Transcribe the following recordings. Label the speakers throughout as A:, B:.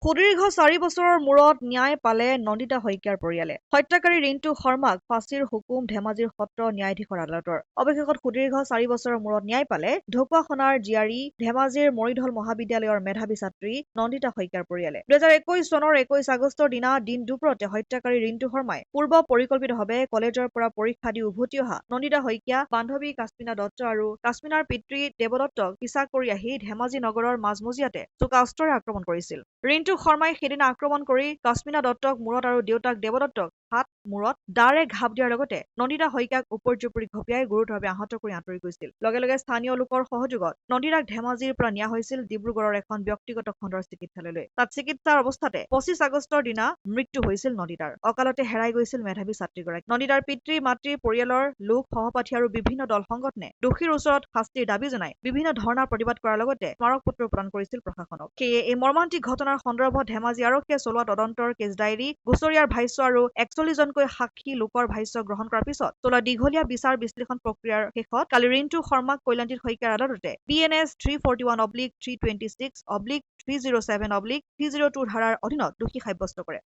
A: সুদীৰ্ঘ 4 বছৰৰ মূৰত ন্যায় পালে নন্দিতা শইকীয়াৰ পৰিয়ালে। হত্যাকাৰী ৰিণ্টু শৰ্মাক ফাঁচীৰ হুকুম ধেমাজিৰ সত্ৰ ন্যায়াধীশৰ আদালতৰ। অৱশেষত সুদীৰ্ঘ 4 বছৰৰ মূৰত ন্যায় পালে ঢকুৱাখনাৰ জীয়াৰী ধেমাজিৰ মৰিধল মহাবিদ্যালয়ৰ মেধাৱী ছাত্ৰী নন্দিতা শইকীয়াৰ পৰিয়ালে। 2021 চনৰ 21 আগষ্টৰ দিনা দিন দুপৰতে হত্যাকাৰী ৰিণ্টু শৰ্মাই পূৰ্ব পৰিকল্পিতভাৱে কলেজৰ পৰা পৰীক্ষা দি উভতি অহা নন্দিতা শইকীয়া, বান্ধৱী কাশ্মিনা দত্ত আৰু কাশ্মিনাৰ পিতৃ দেৱদত্তক পিছা কৰি আহি ধেমাজি নগৰৰ মাজমজিয়াতে চোকা অস্ত্ৰৰে আক্ৰমণ কৰিছিল। ৰিণ্টু শৰ্মাই সেইদিনা আক্ৰমণ কৰি কাশ্মিনা দত্তক মূৰত আৰু দেউতাক দেৱদত্তক হাত মূৰত দাৰে ঘাপ দিয়াৰ লগতে নন্দিতা শইকীয়াক ওপৰি ঘপিয়াই গুৰুতৰভাৱে আহত কৰি আঁতৰি গৈছিল। লগে লগে স্থানীয় লোকৰ সহযোগত নন্দিতাক ধেমাজিৰ পৰা নিয়া হৈছিল ডিব্ৰুগড়ৰ এখন ব্যক্তিগত খণ্ডৰ চিকিৎসালয়লৈ। তাত চিকিৎসাৰ অৱস্থাতে 25 আগষ্টৰ দিনা মৃত্যু হৈছিল নন্দিতাৰ। অকালতে হেৰাই গৈছিল মেধাৱী ছাত্ৰীগৰাকী। নন্দিতাৰ পিতৃ-মাতৃ, পৰিয়ালৰ লোক, সহপাঠী আৰু বিভিন্ন দল সংগঠনে দোষীৰ ওচৰত শাস্তিৰ দাবী জনাই বিভিন্ন ধৰ্ণাৰ প্ৰতিবাদ কৰাৰ লগতে স্মাৰকপত্ৰ প্ৰদান কৰিছিল প্ৰশাসনক। সেয়ে এই মৰ্মান্তিক ঘটনাৰ সন্দৰ্ভত ধেমাজি আৰক্ষীয়ে চলোৱা তদন্তৰ কেছ ডায়েৰী, গোচৰীয়াৰ ভাষ্য আৰু 41জনকৈ সাক্ষী লোকৰ ভাষ্য গ্ৰহণ কৰাৰ পিছত চলোৱা দীঘলীয়া বিচাৰ বিশ্লেষণ প্ৰক্ৰিয়াৰ শেষত কালি ৰিণ্টু শৰ্মাক কল্যাণজিৎ শইকীয়াৰ আদালতে BNS 341/326/307/302 ধাৰাৰ অধীনত দোষী সাব্যস্ত কৰে।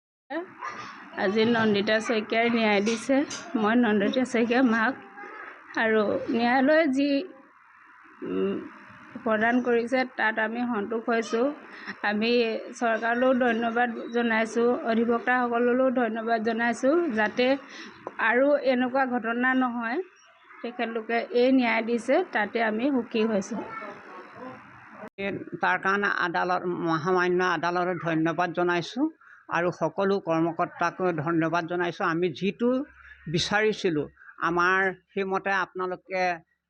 B: আজি নন্দিতা শইকীয়াই ন্যায় দিছে। মই নন্দিতা শইকীয়াৰ মাক আৰু ন্যায়ালয়ে যি প্ৰদান কৰিছে তাত আমি সন্তোষ হৈছোঁ। আমি চৰকাৰলৈও ধন্যবাদ জনাইছোঁ, অধিবক্তাসকললৈও ধন্যবাদ জনাইছোঁ, যাতে আৰু এনেকুৱা ঘটনা নহয়। তেখেতলোকে এই ন্যায় দিছে, তাতে আমি সুখী হৈছোঁ।
C: তাৰ কাৰণে মহামান্য আদালতক ধন্যবাদ জনাইছোঁ আৰু সকলো কৰ্মকৰ্তাকো ধন্যবাদ জনাইছোঁ। আমি যিটো বিচাৰিছিলোঁ আমাৰ সেইমতে আপোনালোকে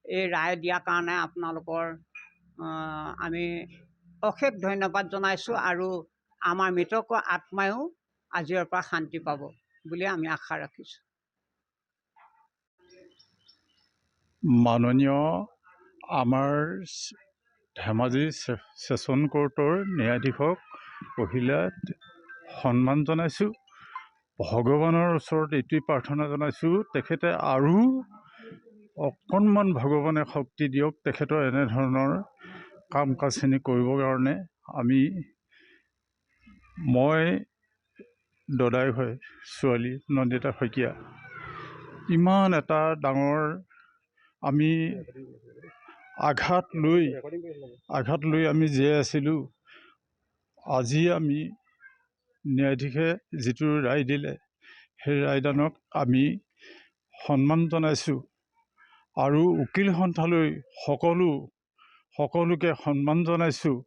C: এই ৰায় দিয়াৰ কাৰণে আপোনালোকৰ আমি অশেষ ধন্যবাদ জনাইছোঁ আৰু আমাৰ মৃতকৰ আত্মায়ো আজিৰ পৰা শান্তি পাব বুলি আমি আশা ৰাখিছোঁ।
D: মাননীয় আমাৰ ধেমাজি ছেছন কোৰ্টৰ ন্যায়াধীশক পহিলা সন্মান জনাইছোঁ। ভগৱানৰ ওচৰত এইটোৱেই প্ৰাৰ্থনা জনাইছোঁ, তেখেতে আৰু অকণমান ভগৱানে শক্তি দিয়ক, তেখেতৰ এনেধৰণৰ কাম কাজখিনি কৰিবৰ কাৰণে। মই দদাই হয় ছোৱালী নন্দিতা শইকীয়া, ইমান এটা ডাঙৰ আমি আঘাত লৈ আমি জীয়াই আছিলোঁ। আজি আমি ন্যায়াধীশে যিটো ৰায় দিলে সেই ৰায়দানক আমি সন্মান জনাইছোঁ আৰু উকিল সন্থালৈ সকলোকে সন্মান জনাইছোঁ।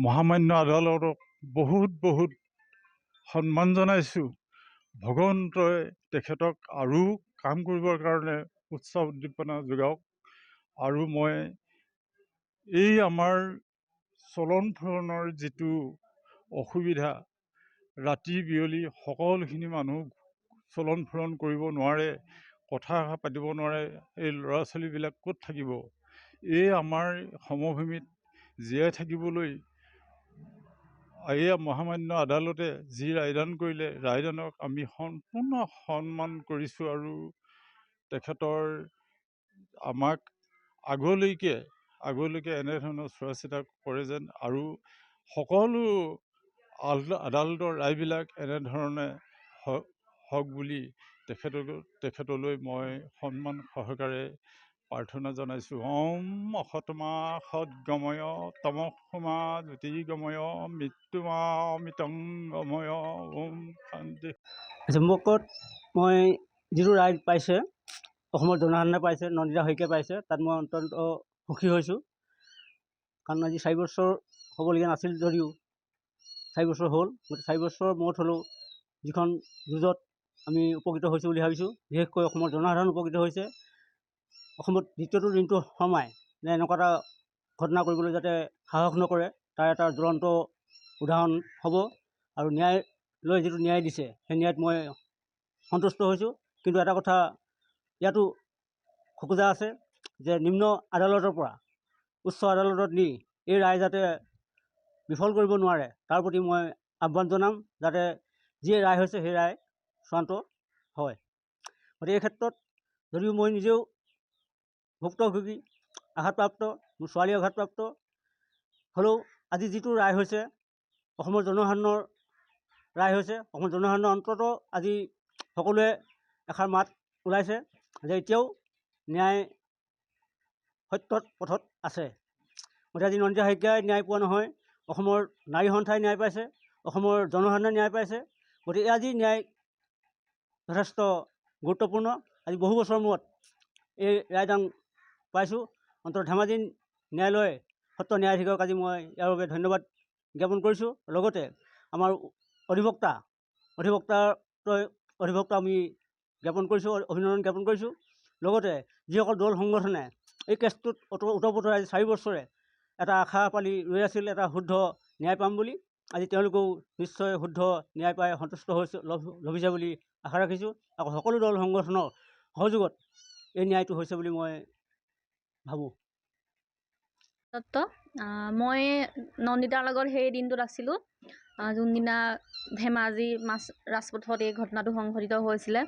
D: মহামান্য আদালতক বহুত সন্মান জনাইছোঁ। ভগৱন্তই তেখেতক আৰু কাম কৰিবৰ কাৰণে উৎসাহ উদ্দীপনা যোগাওক। আৰু মই এই আমাৰ চলন ফুৰণৰ যিটো অসুবিধা, ৰাতি বিয়লি সকলোখিনি মানুহ চলন ফুৰণ কৰিব নোৱাৰে, কথা পাতিব নোৱাৰে, এই ল'ৰা ছোৱালীবিলাক ক'ত থাকিব? এই আমাৰ সমভূমিত জীয়াই থাকিবলৈ এই মহামান্য আদালতে যি ৰায়দান কৰিলে, ৰায়দানক আমি সম্পূৰ্ণ সন্মান কৰিছোঁ আৰু তেখেতৰ আমাক আগলৈকে এনেধৰণৰ চোৱা চিতা কৰে যেন আৰু সকলো আদালতৰ ৰায়বিলাক এনেধৰণে হওক বুলি তেখেতলৈ মই সন্মান সহকাৰে প্ৰাৰ্থনা জনাইছোঁ। ওম অসতমা সদগময় তমসোমা জ্যোতিৰ্গময় মৃত্যুমা অমৃতংগময় ওম শান্তি।
E: মই যিটো ৰায় পাইছে, অসমৰ জনসাধাৰণে পাইছে, নন্দিতা শইকীয়াই পাইছে, তাত মই অত্যন্ত সুখী হৈছোঁ। কাৰণ আজি 4 বছৰ হ'বলগীয়া নাছিল যদিও 4 বছৰ হ'ল। গতিকে 4 বছৰৰ মূৰত হ'লেও যিখন যুঁজত আমি উপকৃত হৈছোঁ বুলি ভাবিছোঁ। বিশেষকৈ অসমৰ জনসাধাৰণ উপকৃত হৈছে। অসমত দ্বিতীয়টো ৰিণ্টু শৰ্মাই এনেকুৱা এটা ঘটনা কৰিবলৈ যাতে সাহস নকৰে, তাৰ এটা জ্বলন্ত উদাহৰণ হ'ব। আৰু ন্যায়ালয়ে যিটো ন্যায় দিছে সেই ন্যায়ত মই সন্তুষ্ট হৈছোঁ। কিন্তু এটা কথা ইয়াতো খোকোজা আছে যে নিম্ন আদালতৰ পৰা উচ্চ আদালতত নি এই ৰায় যাতে বিফল কৰিব নোৱাৰে, তাৰ প্ৰতি মই আহ্বান জনাম, যাতে যি ৰায় হৈছে সেই ৰায় চূড়ান্ত হয়। গতিকে এই ক্ষেত্ৰত যদিও মই নিজেও ভুক্তভোগী, আঘাতপ্ৰাপ্ত, মোৰ ছোৱালী আঘাতপ্ৰাপ্ত হ'লেও আজি যিটো ৰায় হৈছে অসমৰ জনসাধাৰণৰ ৰায় হৈছে। অসমৰ জনসাধাৰণৰ অন্তত আজি সকলোৱে এষাৰ মাত ওলাইছে যে এতিয়াও ন্যায় সত্যত পথত আছে। গতিকে আজি নন্দিতা শইকীয়াই ন্যায় পোৱা নহয়, অসমৰ নাৰী সন্থাই ন্যায় পাইছে, অসমৰ জনসাধাৰণে ন্যায় পাইছে। গতিকে আজি ন্যায় যথেষ্ট গুৰুত্বপূৰ্ণ। আজি বহু বছৰৰ মূৰত এই ৰায়দান পাইছোঁ। অন্তত ধেমাজি ন্যায়ালয় সত্ৰ ন্যায়াধীশক আজি মই ইয়াৰ বাবে ধন্যবাদ জ্ঞাপন কৰিছোঁ। লগতে আমাৰ অধিবক্তা আমি জ্ঞাপন কৰিছোঁ, অভিনন্দন জ্ঞাপন কৰিছোঁ। লগতে যিসকল দল সংগঠনে এই কেছটোত ওতঃপ্ৰোত আজি 4 বছৰে এটা আশা পালি ৰৈ আছিল এটা শুদ্ধ ন্যায় পাম বুলি, আজি তেওঁলোকেও নিশ্চয় শুদ্ধ ন্যায় পাই সন্তুষ্ট হৈছে লভিছে বুলি আশা ৰাখিছোঁ। আকৌ সকলো দল সংগঠনৰ সহযোগত এই ন্যায়টো হৈছে বুলি মই ভাবোঁ।
F: দত্ত, মই নন্দিতাৰ লগত সেই দিনটোত আছিলোঁ যোনদিনা ধেমাজি মাছ ৰাজপথত এই ঘটনাটো সংঘটিত হৈছিলে।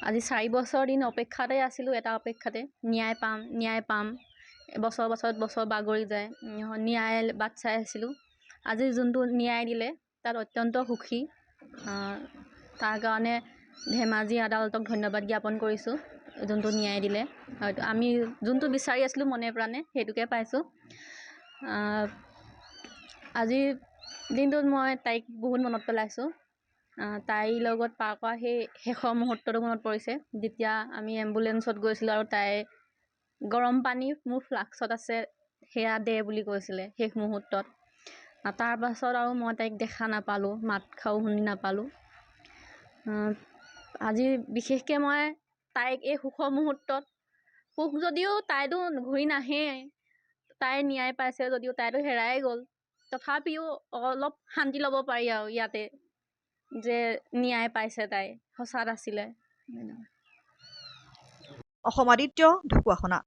F: আজি 4 বছৰ দিন অপেক্ষাতে আছিলোঁ, এটা অপেক্ষাতে ন্যায় পাম। বছৰ বাগৰি যায়, ন্যায় বাট চাই আছিলোঁ। আজি যোনটো ন্যায় দিলে তাত অত্যন্ত সুখী। তাৰ কাৰণে ধেমাজি আদালতক ধন্যবাদ জ্ঞাপন কৰিছোঁ। যোনটো ন্যায় দিলে, হয়তো আমি যোনটো বিচাৰি আছিলোঁ মনে প্ৰাণে সেইটোকে পাইছোঁ। আজিৰ দিনটোত মই তাইক বহুত মনত পেলাইছোঁ। তাইৰ লগত পাৰ কৰা সেই শেষৰ মুহূৰ্তটো মনত পৰিছে, যেতিয়া আমি এম্বুলেঞ্চত গৈছিলোঁ আৰু তাই গৰম পানী মোৰ ফ্লাক্সত আছে সেয়া দে বুলি কৈছিলে শেষ মুহূৰ্তত। তাৰ পাছত আৰু মই তাইক দেখা নাপালোঁ, মাত খাও শুনি নাপালোঁ। আজি বিশেষকৈ মই তাইক এই সুখৰ মুহূৰ্তত, সুখ যদিও তাইতো ঘূৰি নাহে, তাই ন্যায় পাইছে যদিও তাইতো হেৰাই গ'ল, তথাপিও অলপ শান্তি ল'ব পাৰি আৰু ইয়াতে যে ন্যায় পাইছে, তাই সঁচাত আছিলে।
A: অসম আদিত্য, ঢকুৱাখনা।